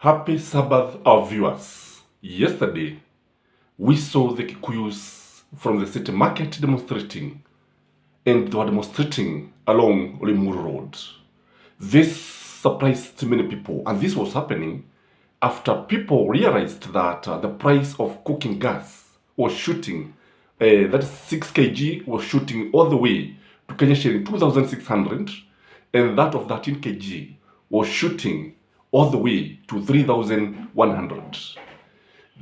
Happy Sabbath, our viewers. Yesterday, we saw the Kikuyus from the city market demonstrating, and they were demonstrating along Limuru Road. This surprised many people, and this was happening after people realized that the price of cooking gas was shooting, that is 6 kg was shooting all the way to Kenya shilling 2,600, and that of 13 kg was shooting all the way to 3,100.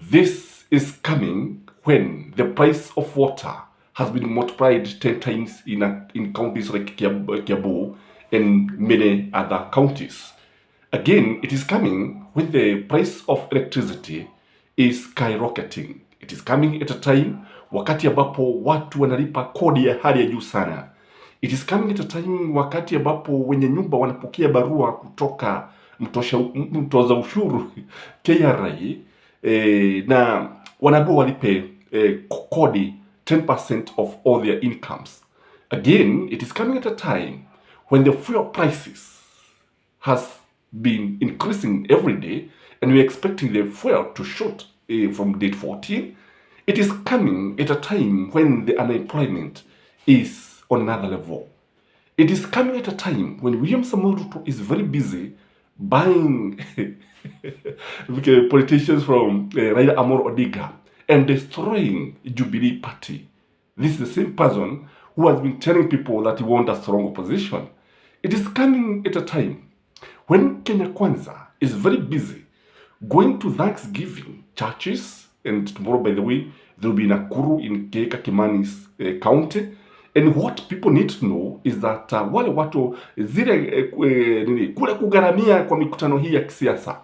This is coming when the price of water has been multiplied 10 times in counties like Kiambu and many other counties. Again, it is coming when the price of electricity is skyrocketing. It is coming at a time wakati ambapo watu wanalipa kodi ya hali ya juu sana. It is coming at a time wakati ambapo wenye nyumba wanapokea barua kutoka mtoza ushuru KRA, na wanaambiwa walipe kodi 10% of all their incomes. Again, it is coming at a time when the fuel prices has been increasing every day, and we're expecting the fuel to shoot from date 14. It is coming at a time when the unemployment is on another level. It is coming at a time when William Samoei Ruto is very busy buying politicians from Raila Amolo Odinga and destroying Jubilee Party. This is the same person who has been telling people that he wants a strong opposition. It is coming at a time when Kenya Kwanza is very busy going to Thanksgiving churches, and tomorrow, by the way, there will be Nakuru in Keka Kimani's county. And what people need to know is that wale watu zile kule kugaramia kwa mikutano hii ya kisiasa,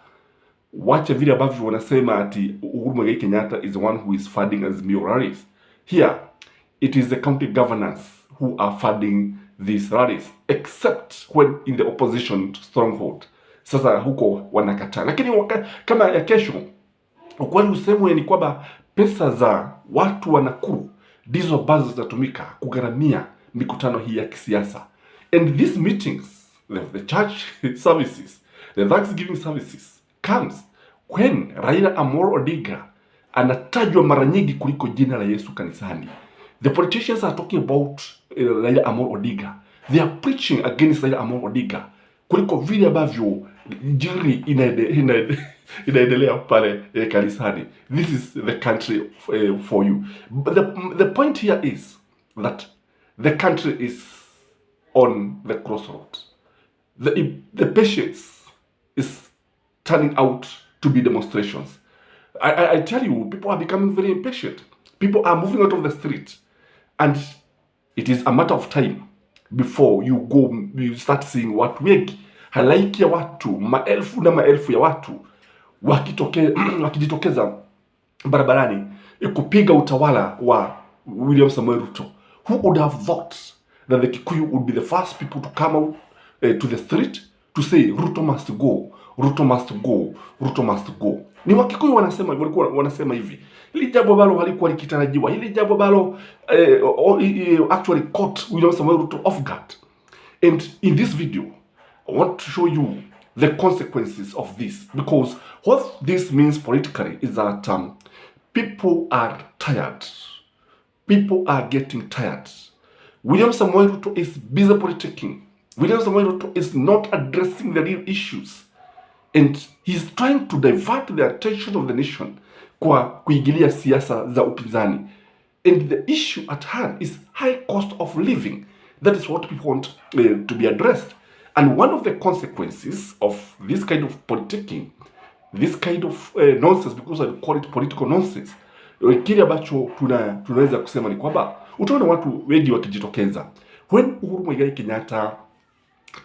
wacha vile ambavyo wanasema ati Uhuru Muigai Kenyatta is the one who is funding Azimio rallies. Here, it is the county governors who are funding these rallies, except when in the opposition stronghold. Sasa huko wanakataa. Lakini kama ya kesho, ukweli usemwe ni kwamba pesa za watu wa Nakuru ndizo ambazo zitatumika kugharamia mikutano hii ya kisiasa. And these meetings, the church services, the Thanksgiving services, comes when Raila Amolo Odinga anatajwa mara nyingi kuliko jina la Yesu kanisani. The politicians are talking about Raila Amolo Odinga. They are preaching against Raila Amolo Odinga kuliko vile ambavyo injili inaendelea pale kanisani. This is the country for you. But the point here is that the country is on the crossroads. The patience is turning out to be demonstrations. I tell you, people are becoming very impatient. People are moving out of the street, and it is a matter of time before you start seeing watu wengi, halaiki ya watu, maelfu na maelfu ya watu wakijitokeza barabarani kupiga utawala wa William Samoei Ruto. Who would have thought that the Kikuyu would be the first people to come out to the street to say Ruto must go, Ruto must go, Ruto must go? Ni Wakikuyu walikuwa wanasema hivi. Hili jambo ambalo halikuwa likitarajiwa, hili jambo ambalo actually caught William Samoei Ruto off guard. And in this video, I want to show you the consequences of this, because what this means politically is that people are tired. People are getting tired. William Samoei Ruto is busy politicking. William Samoei Ruto is not addressing the real issues, and he's trying to divert the attention of the nation kwa kuingilia siasa za upinzani. And the issue at hand is high cost of living. That is what people want to be addressed. And one of the consequences of this kind of politicking, this kind of nonsense, because I call it political nonsense, kile ambacho tunaweza kusema ni kwamba utaona watu wengi wakijitokeza. When Uhuru Muigai Kenyatta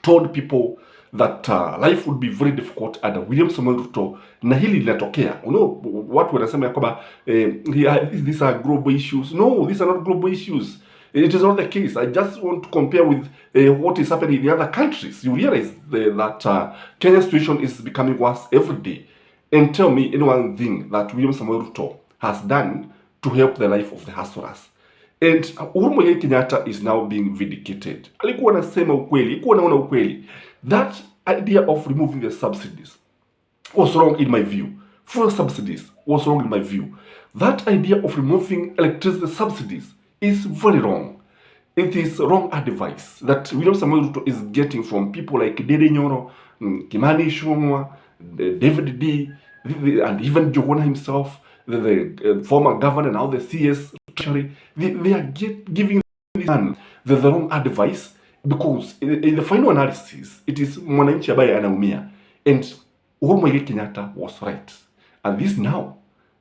told people that life would be very difficult under William Samoei Ruto, na hili linatokea. Watu wanasema ya kwamba these are global issues. No, these are not global issues. It is not the case. I just want to compare with what is happening in other countries. You realize that Kenya's situation is becoming worse every day. And tell me any one thing that William Samoei Ruto has done to help the life of the hustlers. And Uhuru Muigai Kenyatta is now being vindicated. Alikuwa anasema ukweli, alikuwa anaona ukweli. That idea of removing the subsidies was wrong in my view. Fuel subsidies was wrong in my view. That idea of removing electricity subsidies is very wrong. It is wrong advice that William Samoei Ruto is getting from people like Dede Nyoro, Kimani Ichung'wah, David D, and even Njuguna himself, the former governor, now the CS Treasury. They are giving the wrong advice, because in the final analysis, it is mwananchi ambaye anaumia. And Uhuru Muigai Kenyatta was right. And this now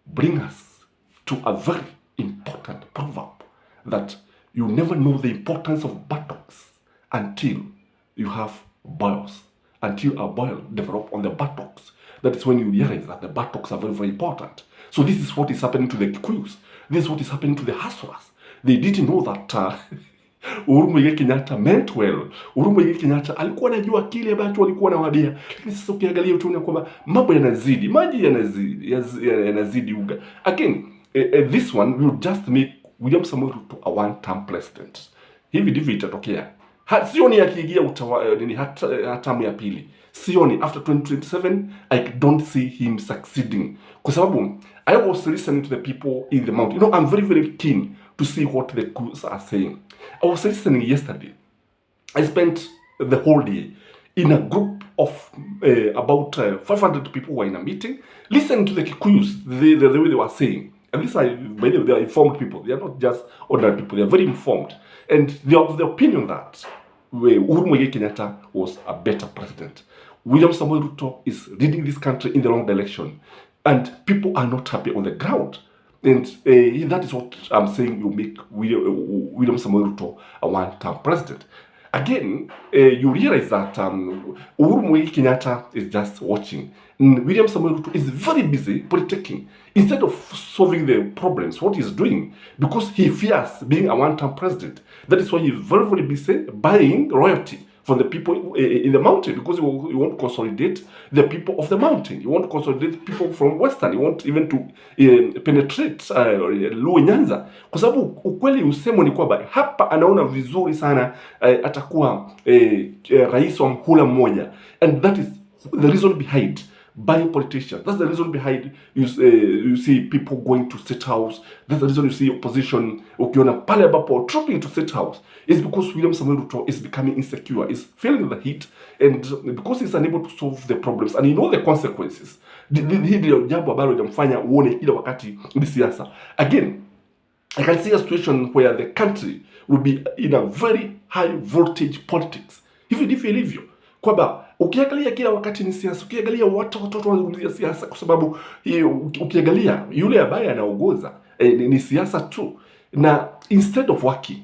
brings us to a very important proverb that you never know the importance of buttocks until you have boils, until a boil develops on the buttocks. That is when you realize that the buttocks are very, very important. So this is what is happening to the Kikuyus. This is what is happening to the hustlers. They didn't know that Uhuru Muigai Kenyatta meant well. Uhuru Muigai Kenyatta alikuwa anajua kile ambacho alikuwa anawaambia, lakini sasa ukiangalia utaona kwamba mambo yanazidi, maji yanazidi uga. Again, this one will just make William Samoei Ruto a one-term president. Hivi ndivyo itatokea. Sioni akiingia hatamu ya pili. Sioni after 2027, I don't see him succeeding. Kwa sababu I was listening to the people in the mountain. You know, I'm very, very keen to see what the Kikuyus are saying. I was listening yesterday. I spent the whole day in a group of about 500 people who were in a meeting, listening to the Kikuyus, the way they were saying. And this are, by the way, they are informed people. They are not just ordinary people. They are very informed. And they are of the opinion that Uhuru Muigai Kenyatta was a better president. William Samoei Ruto is leading this country in the wrong direction. And people are not happy on the ground. And that is what I'm saying will make William Samoei Ruto a one-term president. Again, you realize that Uhuru Muigai Kenyatta is just watching. William Samoei Ruto is very busy politicking. Instead of solving the problems, what he's doing, because he fears being a one-term president. That is why he's very, very busy buying royalty from the people in the mountain, because you want to consolidate the people of the mountain. You want to consolidate people from Western. You want even to penetrate Luo Nyanza. Kwa sababu ukweli usemo ni kwamba hapa anaona vizuri sana atakuwa rais wa mhula mmoja. And that is the reason behind buying politicians. That's the reason behind you see people going to State House. That's the reason you see opposition ukiona pale ambapo trooping to State House. Is because William Samoei Ruto is becoming insecure, is feeling the heat, and because he's unable to solve the problems and he knows the consequences. Hii ndio jambo ambalo linamfanya uone kila wakati ni siasa. Again, I can see a situation where the country will be in a very high voltage politics. Hivi ndivyo ilivyo. Kwamba ukiangalia kila wakati ni siasa, ukiangalia watoto wanazungumzia siasa, kwa sababu ukiangalia yule ambaye anaongoza ni siasa tu. Na instead of working,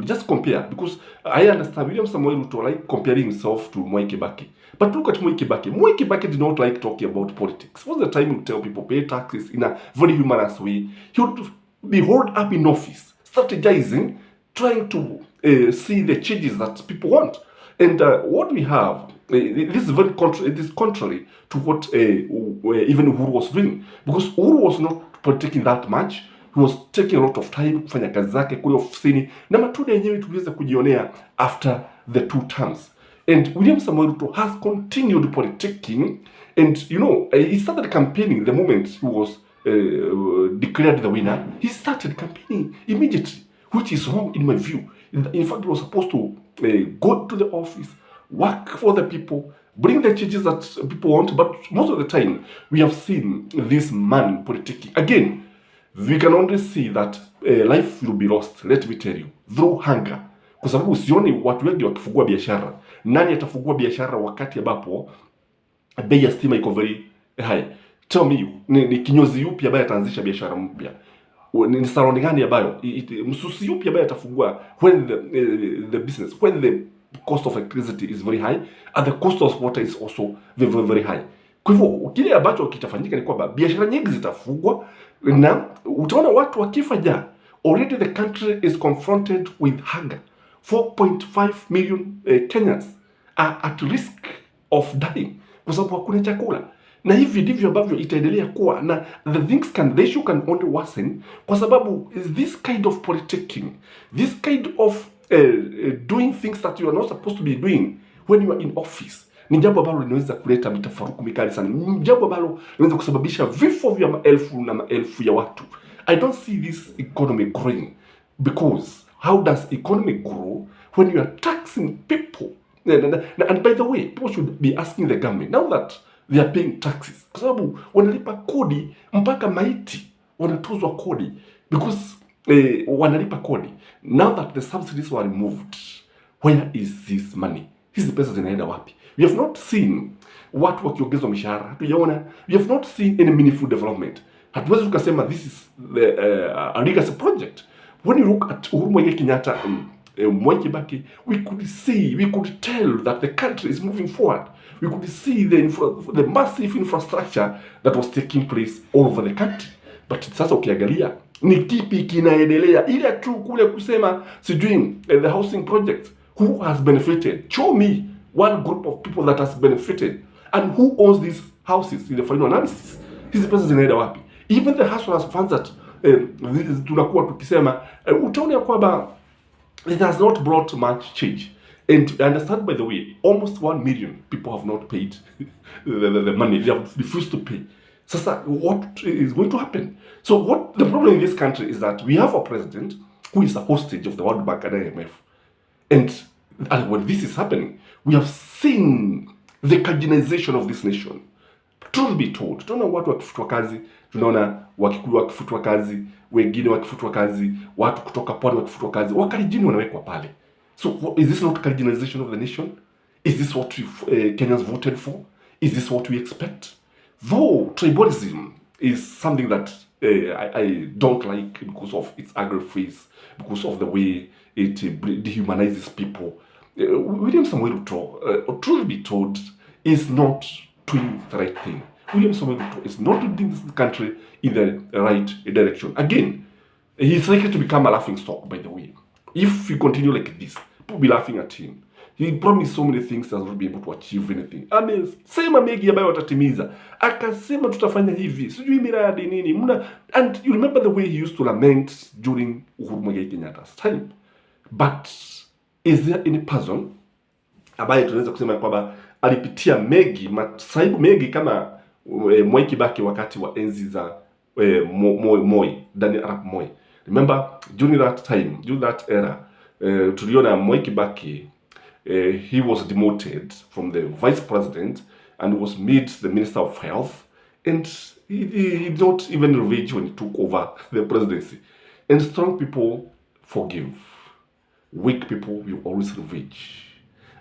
just compare, because I understand William Samoei Ruto like comparing himself to Mwai Kibaki. But look at Mwai Kibaki. Mwai Kibaki did not like talking about politics. What's the time you tell people pay taxes in a very humorous way? He would be holed up in office, strategizing, trying to see the changes that people want. And what we have, this is very contrary to what even Uhuru was doing, because Uhuru was not politicking that much. He was taking a lot of time kufanya kazi zake kule ofisini, na matunda yenyewe tuliweza kujionea after the 2 terms. And William Samoei Ruto has continued politicking, and you know, he started campaigning the moment he was declared the winner. He started campaigning immediately, which is wrong in my view. In fact, he was supposed to go to the office, work for the people, bring the changes that people want. But most of the time, we have seen this man politicking. Again, we can only see that life will be lost, let me tell you, through hunger. Kwa sababu usioni watu wengi wakifungua biashara. Nani atafungua biashara wakati ambapo bei ya stima iko very high? Tell me, ni kinyozi yupi ambaye ataanzisha biashara mpya? Ni saloni gani ambayo, msusi yupi ambaye atafungua when the business, when the cost of electricity is very high and the cost of water is also very, very, very high. Kwa hivyo kile ambacho kitafanyika ni kwamba biashara nyingi zitafungwa na utaona watu wakifa ja. Already the country is confronted with hunger. 4.5 million Kenyans are at risk of dying kwa sababu hakuna chakula. Na hivi ndivyo ambavyo itaendelea kuwa, na the issue can only worsen kwa sababu this kind of politicking, this kind of doing things that you are not supposed to be doing when you are in office. ni jambo ambalo linaweza kuleta mitafaruku mikali sana, ni jambo ambalo linaweza kusababisha vifo vya maelfu na maelfu ya watu. I don't see this economy growing, because how does economy grow when you are taxing people? And by the way, people should be asking the government now that they are paying taxes, kwa sababu wanalipa kodi, mpaka maiti wanatozwa kodi because wanalipa kodi. Now that the subsidies were removed, where is this money? Hizi pesa zinaenda wapi? We have not seen watu wakiongezwa mishahara, hatujaona. We have not seen any meaningful development. Hatuwezi tukasema this is a legacy project. When you look at Uhuru Muigai Kenyatta and Mwai Kibaki, we could tell that the country is moving forward. We could see the massive infrastructure that was taking place all over the country. But sasa ukiangalia ni kipi kinaendelea? Ile tu kule kusema sijui the housing project, who has benefited? Show me one group of people that has benefited, and who owns these houses in the final analysis. Hizi pesa zinaenda wapi? Even the hustlers funds that tunakuwa tukisema utaona kwamba it has not brought much change. And I understand, by the way, almost 1 million people have not paid the money. They have refused to pay. Sasa, what is going to happen? So what the problem in this country is that we have a president who is a hostage of the World Bank and IMF. And when this is happening, we have seen the cajunization of this nation. Truth be told, tunaona watu wakifutwa kazi, tunaona Wakikuyu wakifutwa kazi, wengine wakifutwa kazi, watu kutoka pwani wakifutwa kazi, Wakalenjin wanawekwa pale. So is this not cajunization of the nation? Is this what Kenyans voted for? Is this what we expect? Though tribalism is something that I don't like because of its ugly face, because of the way it dehumanizes people. William Samoei Ruto, truth be told, is not doing the right thing. William Samoei Ruto is not leading this country in the right direction. Again, he's likely to become a laughing stock, by the way. If we continue like this, people will be laughing at him. He promised so many things that not be able to achieve anything. Amesema mengi ambayo watatimiza. Akasema tutafanya hivi. Sijui miradi nini. And you remember the way he used to lament during Uhuru Muigai Kenyatta's time. But is there any person ambaye tunaweza kusema kwamba alipitia mengi, masaibu mengi kama Mwai Kibaki wakati wa enzi za Moi, Daniel Arap Moi. Remember, during that time, during that era, tuliona Mwai Kibaki, he was demoted from the vice president and was made the minister of health, and he did not even revenge when he took over the presidency. And strong people forgive. Weak people will always revenge.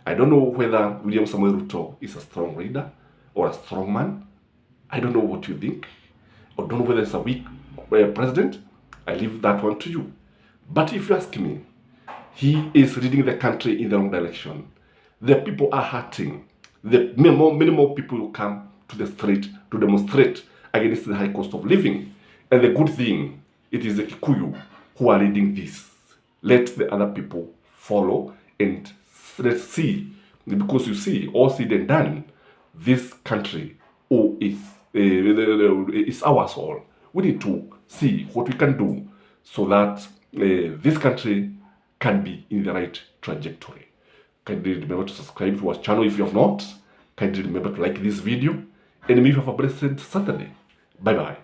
I don't know whether William Samoei Ruto is a strong leader or a strong man. I don't know what you think. I don't know whether it's a weak president. I leave that one to you. But if you ask me, he is leading the country in the wrong direction. The people are hurting. Many more people will come to the street to demonstrate against the high cost of living. And the good thing, it is the Kikuyu who are leading this. Let the other people follow, and let's see. Because you see, all said and done, this country is ours all. We need to see what we can do so that this country can be in the right trajectory. Kindly remember to subscribe to our channel if you have not. Kindly remember to like this video. And may you have a blessed Saturday. Bye-bye.